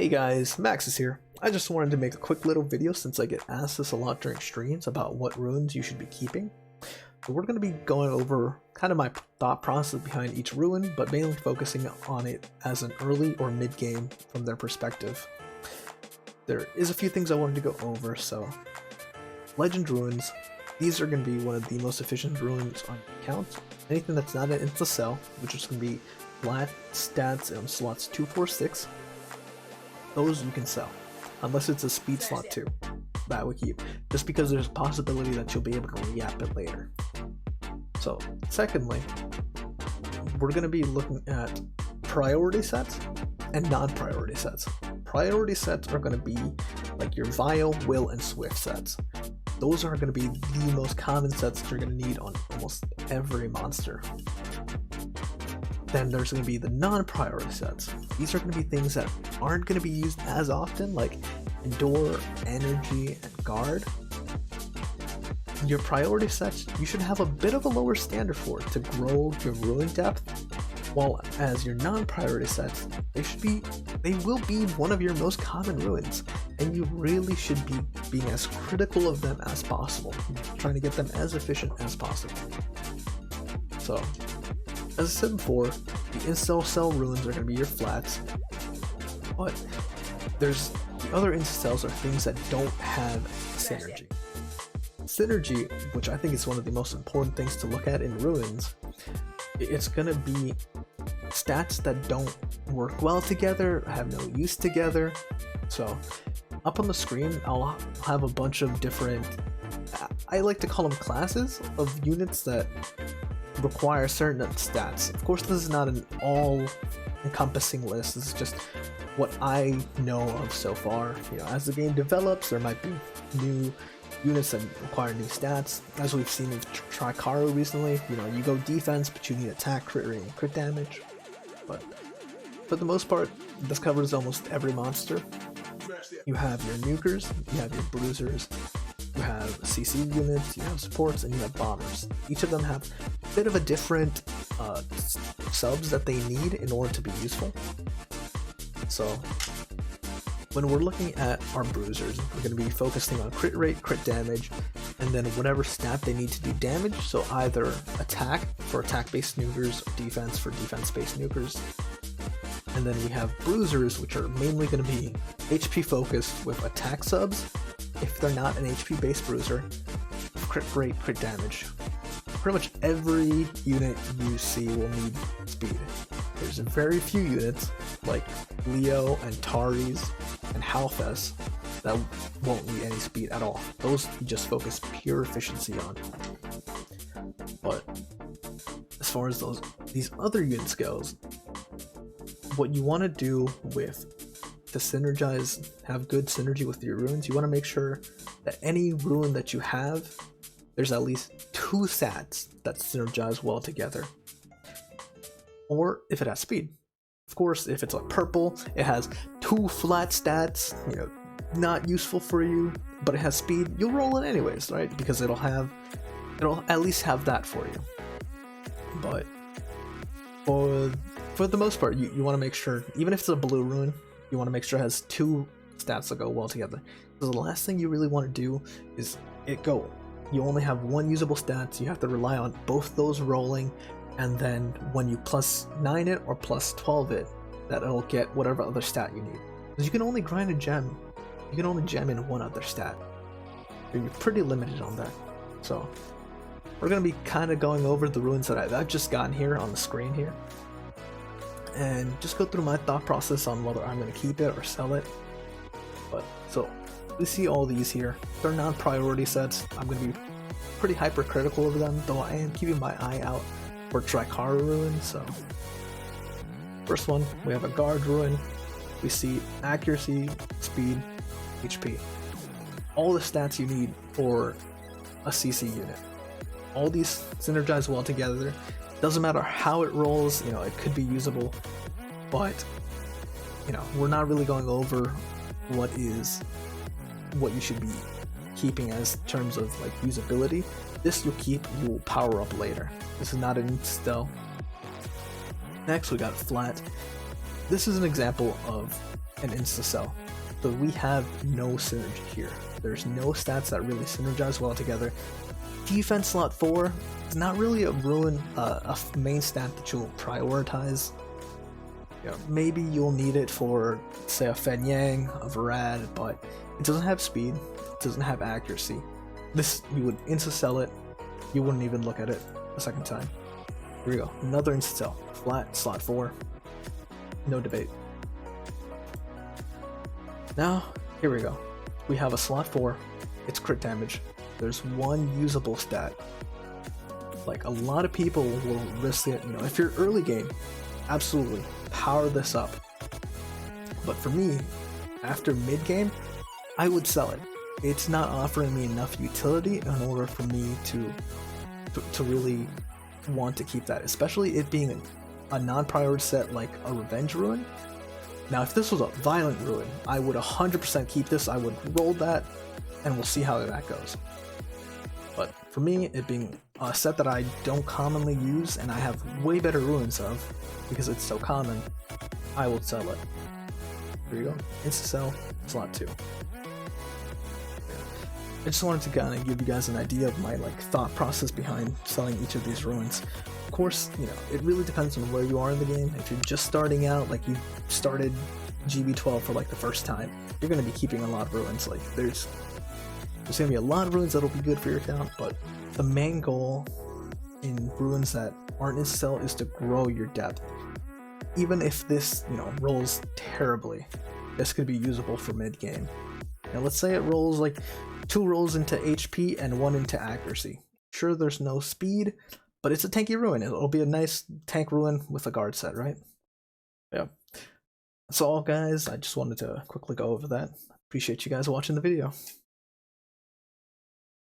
Hey guys, Max is here. I just wanted to make a quick little video since I get asked this a lot during streams about what runes you should be keeping. So we're going to be going over kind of my thought process behind each rune, but mainly focusing on it as an early or mid game from their perspective. There is a few things I wanted to go over, so legend runes, these are going to be one of the most efficient runes on your account. Anything that's not an insta sell, which is going to be flat stats on slots 2, 4, 6, those you can sell, unless it's a speed slot 2. That we keep, just because there's a possibility that you'll be able to re-app it later. So, secondly, we're going to be looking at priority sets and non-priority sets. Priority sets are going to be like your Vile, Will, and Swift sets. Those are going to be the most common sets that you're going to need on almost every monster. Then there's going to be the non-priority sets. These are going to be things that aren't going to be used as often, like Endure, Energy, and Guard. Your priority sets, you should have a bit of a lower standard for to grow your rune depth, while as your non-priority sets, they will be one of your most common runes, and you really should be being as critical of them as possible, trying to get them as efficient as possible. So, as I said before, the insta sell runes are going to be your flats, but there's the other insta sells are things that don't have synergy. Synergy, which I think is one of the most important things to look at in runes, it's going to be stats that don't work well together, have no use together. So up on the screen I'll have a bunch of different, I like to call them classes of units that require certain stats. Of course, this is not an all-encompassing list. This is just what I know of so far. You know, as the game develops, there might be new units that require new stats. As we've seen with Trikaru recently, you know, you go defense, but you need attack, crit rate, and crit damage. But for the most part, this covers almost every monster. You have your Nukers, you have your Bruisers, you have CC units, you have supports, and you have bombers. Each of them have a bit of a different subs that they need in order to be useful. So when we're looking at our Bruisers, we're going to be focusing on crit rate, crit damage, and then whatever stat they need to do damage. So either attack for attack-based nukers, or defense for defense-based nukers. And then we have Bruisers, which are mainly going to be HP focused with attack subs. If they're not an HP based bruiser, crit rate, crit damage. Pretty much every unit you see will need speed. There's very few units like Leo and Taris and Halfes that won't need any speed at all. Those you just focus pure efficiency on. But as far as these other units goes, what you want to do to synergize, have good synergy with your runes, you want to make sure that any rune that you have, there's at least 2 stats that synergize well together. Or if it has speed. Of course, if it's like purple, it has 2 flat stats, you know, not useful for you, but it has speed, you'll roll it anyways, right? Because it'll at least have that for you. But for the most part, you want to make sure, even if it's a blue rune, you want to make sure it has 2 stats that go well together. So the last thing you really want to do is you only have 1 usable stat, so you have to rely on both those rolling, and then when you +9 it or +12 it, that it'll get whatever other stat you need. Because you can only grind a gem, you can only gem in 1 other stat. You're pretty limited on that. So we're going to be kind of going over the runes that I've just gotten here on the screen here, and just go through my thought process on whether I'm going to keep it or sell it. But so we see all these here. They're non-priority sets. I'm going to be pretty hypercritical of them, though I am keeping my eye out for Trikaru runes. So first one, we have a Guard rune. We see accuracy, speed, HP. All the stats you need for a CC unit. All these synergize well together. Doesn't matter how it rolls, you know, it could be usable, but you know, we're not really going over what you should be keeping as terms of like usability. This you will power up later. This is not an insta. Next we got flat. This is an example of and insta-sell. So we have no synergy here. There's no stats that really synergize well together. Defense slot 4 is not really a rune, a main stat that you'll prioritize. You know, maybe you'll need it for, say, a Fen Yang, a Varad, but it doesn't have speed, it doesn't have accuracy. This, you would insta-sell it, you wouldn't even look at it a second time. Here we go, another insta-sell. Flat, slot 4, no debate. Now, here we go. We have a slot 4, it's crit damage. There's one usable stat. Like, a lot of people will risk it, you know, if you're early game, absolutely, power this up. But for me, after mid game, I would sell it. It's not offering me enough utility in order for me to really want to keep that, especially it being a non-priority set like a Revenge Ruin. Now, if this was a Violent Ruin, I would 100% keep this. I would roll that, and we'll see how that goes. But for me, it being a set that I don't commonly use, and I have way better ruins of, because it's so common, I will sell it. Here you go, insta-sell, slot 2. I just wanted to kind of give you guys an idea of my thought process behind selling each of these ruins. Of course, you know, it really depends on where you are in the game. If you're just starting out, like you started GB12 for the first time, you're going to be keeping a lot of ruins. Like there's going to be a lot of ruins that'll be good for your account, but the main goal in ruins that aren't insta-sell is to grow your depth. Even if this, you know, rolls terribly, this could be usable for mid game. Now let's say it rolls 2 rolls into HP and 1 into accuracy. Sure, there's no speed, but it's a tanky ruin. It'll be a nice tank ruin with a guard set, right? Yeah. That's all, guys. I just wanted to quickly go over that. Appreciate you guys watching the video.